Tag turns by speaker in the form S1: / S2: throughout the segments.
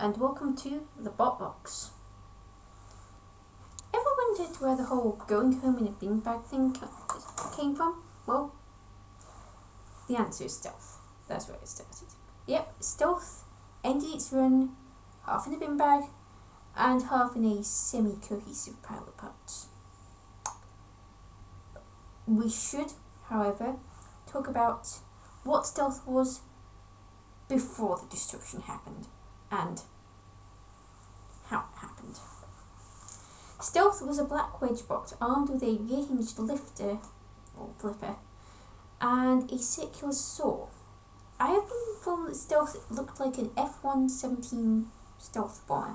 S1: and welcome to the Bot Box. Ever wondered where the whole going home in a beanbag thing came from? Well, the answer is Stealth. That's where it started. Yep, Stealth ended its run half in a beanbag and half in a semi-cohesive pile of parts. We should, however, talk about what Stealth was before the destruction happened and how it happened. Stealth was a black wedge bot armed with a rear-hinged lifter or flipper and a circular saw. I have been informed that Stealth looked like an F-117 stealth bomber.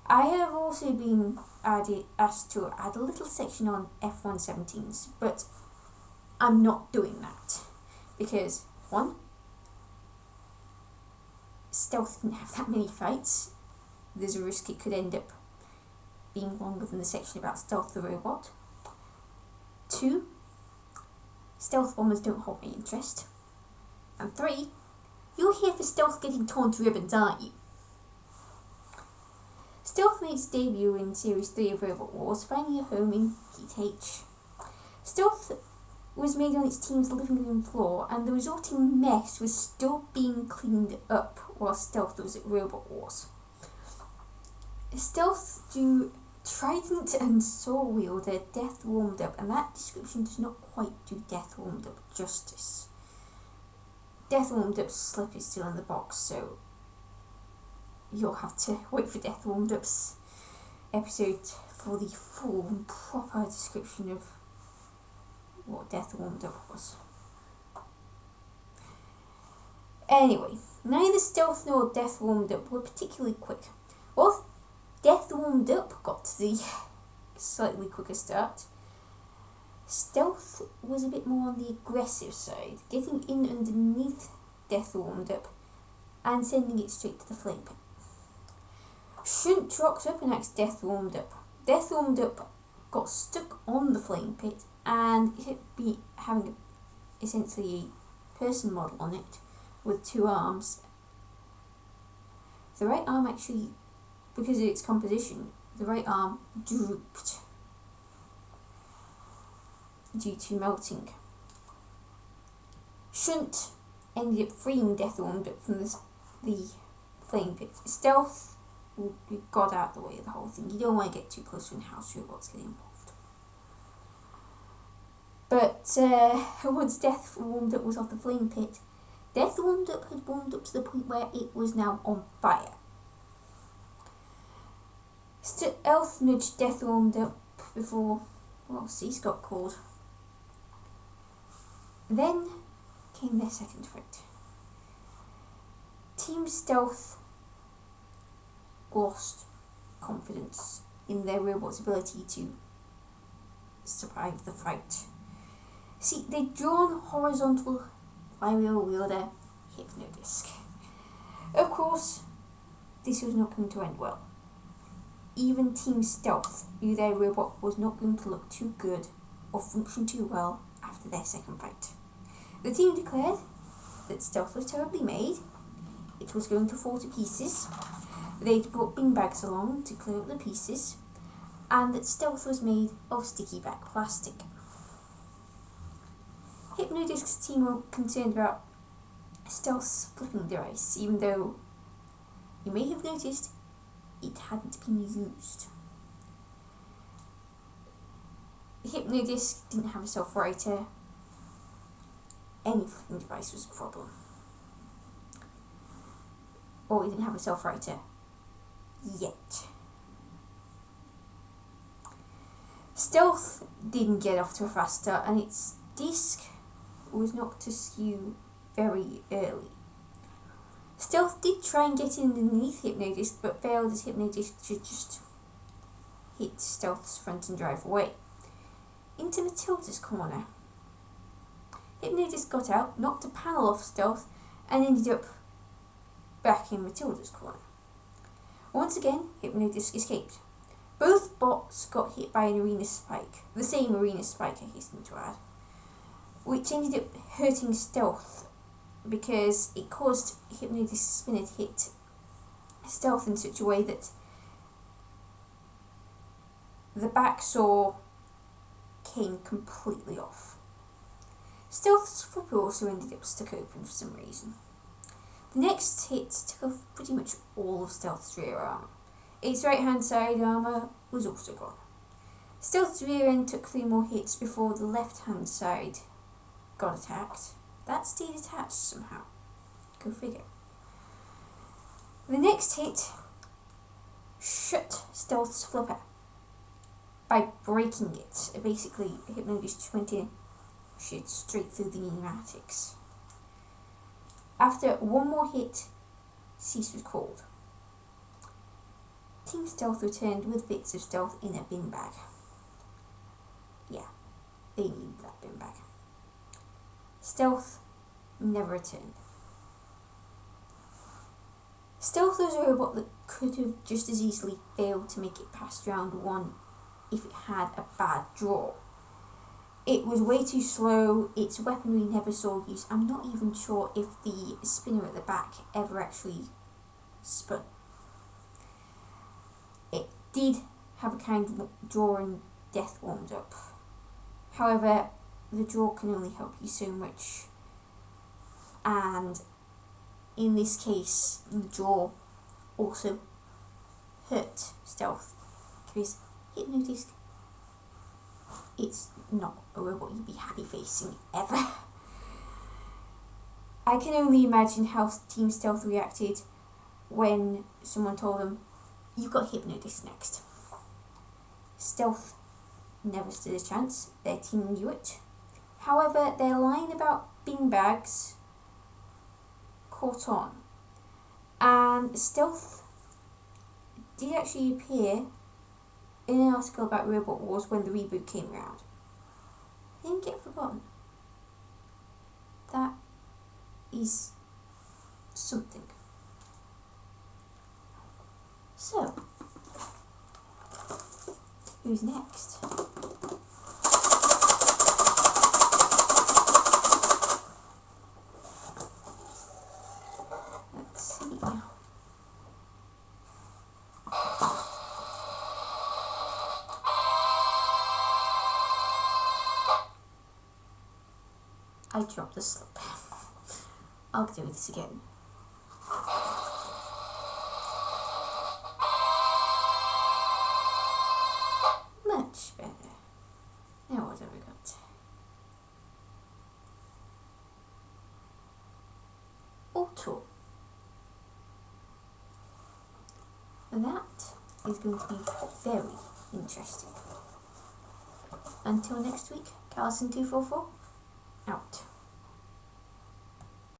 S1: I have also been asked to add a little section on F-117s, but I'm not doing that because, one, Stealth didn't have that many fights. There's a risk it could end up being longer than the section about Stealth the robot. 2, stealth bombers don't hold my interest. And 3, you're here for Stealth getting torn to ribbons, aren't you? Stealth made its debut in Series 3 of Robot Wars, finding a home in Heat H. Stealth was made on its team's living room floor, and the resulting mess was still being cleaned up while Stealth was at Robot Wars. Stealth drew Trident and Saw Wielder Death Warmed Up, and that description does not quite do Death Warmed Up justice. Death Warmed Up's slip is still in the box, so you'll have to wait for Death Warmed Up's episode for the full and proper description of what Death Warmed Up was. Anyway, neither Stealth nor Death Warmed Up were particularly quick. Both Death Warmed Up got to the slightly quicker start. Stealth was a bit more on the aggressive side, getting in underneath Death Warmed Up and sending it straight to the flame pit. Shunt rocked up and asked Death Warmed Up. Death Warmed Up got stuck on the flame pit and it be having essentially a person model on it with 2 arms. The right arm actually, because of its composition, the right arm drooped due to melting. Shunt ended up freeing Death Warmed Up from the flame pit. Stealth got out of the way of the whole thing. You don't want to get too close when house robots get involved. But once Death Warmed Up was off the flame pit, Death Warmed Up had warmed up to the point where it was now on fire. Stealth nudged Death Warmed Up before, cease got called. Then came their second fight. Team Stealth lost confidence in their robot's ability to survive the fight. See, they'd drawn horizontal flywheel wielder Hypnodisc. Of course, this was not going to end well. Even Team Stealth knew their robot was not going to look too good or function too well after their second fight. The team declared that Stealth was terribly made, it was going to fall to pieces, they'd brought beanbags along to clear up the pieces, and that Stealth was made of sticky back plastic. Hypnodisc's team were concerned about Stealth's flipping device, even though you may have noticed it hadn't been used. Hypnodisc didn't have a self-writer. Any flipping device was a problem. Or it didn't have a self-writer yet. Stealth didn't get off to a fast start, and its disc was knocked askew very early. Stealth did try and get in underneath Hypnodisc, but failed as Hypnodisc just hit Stealth's front and drive away. Into Matilda's corner. Hypnodisc got out, knocked a panel off Stealth, and ended up back in Matilda's corner. Once again, Hypnodisc escaped. Both bots got hit by an arena spike, the same arena spike I hasten to add, which ended up hurting Stealth because it caused Hypnodisc's spinner to hit stealth in such a way that the back saw came completely off. Stealth's flipper also ended up stuck open for some reason. The next hit took off pretty much all of Stealth's rear armour. Its right hand side armour was also gone. Stealth's rear end took 3 more hits before the left hand side got attacked. That stayed attached somehow. Go figure. The next hit shut Stealth's flipper by breaking it. Basically, Hypnodisc went in, shot straight through the pneumatics. After 1 more hit, cease was called. Team Stealth returned with bits of Stealth in a bin bag. Yeah, they needed that bin bag. Stealth never returned. Stealth was a robot that could have just as easily failed to make it past round 1 if it had a bad draw. It was way too slow, its weaponry never saw use. I'm not even sure if the spinner at the back ever actually spun. It did have a kind of draw and death warmed up. However, the draw can only help you so much, and in this case, the draw also hurt Stealth, because Hypnodisc, it's not a robot you'd be happy facing ever. I can only imagine how Team Stealth reacted when someone told them, "You've got Hypnodisc next." Stealth never stood a chance, their team knew it. However, their line about bin bags caught on, and Stealth did actually appear in an article about Robot Wars when the reboot came around. They didn't get forgotten. That is something. So, who's next? Let's see. I dropped the slip. I'll do this again. Much better. Now what have we got? Auto. And that is going to be very interesting. Until next week, Callison244 out.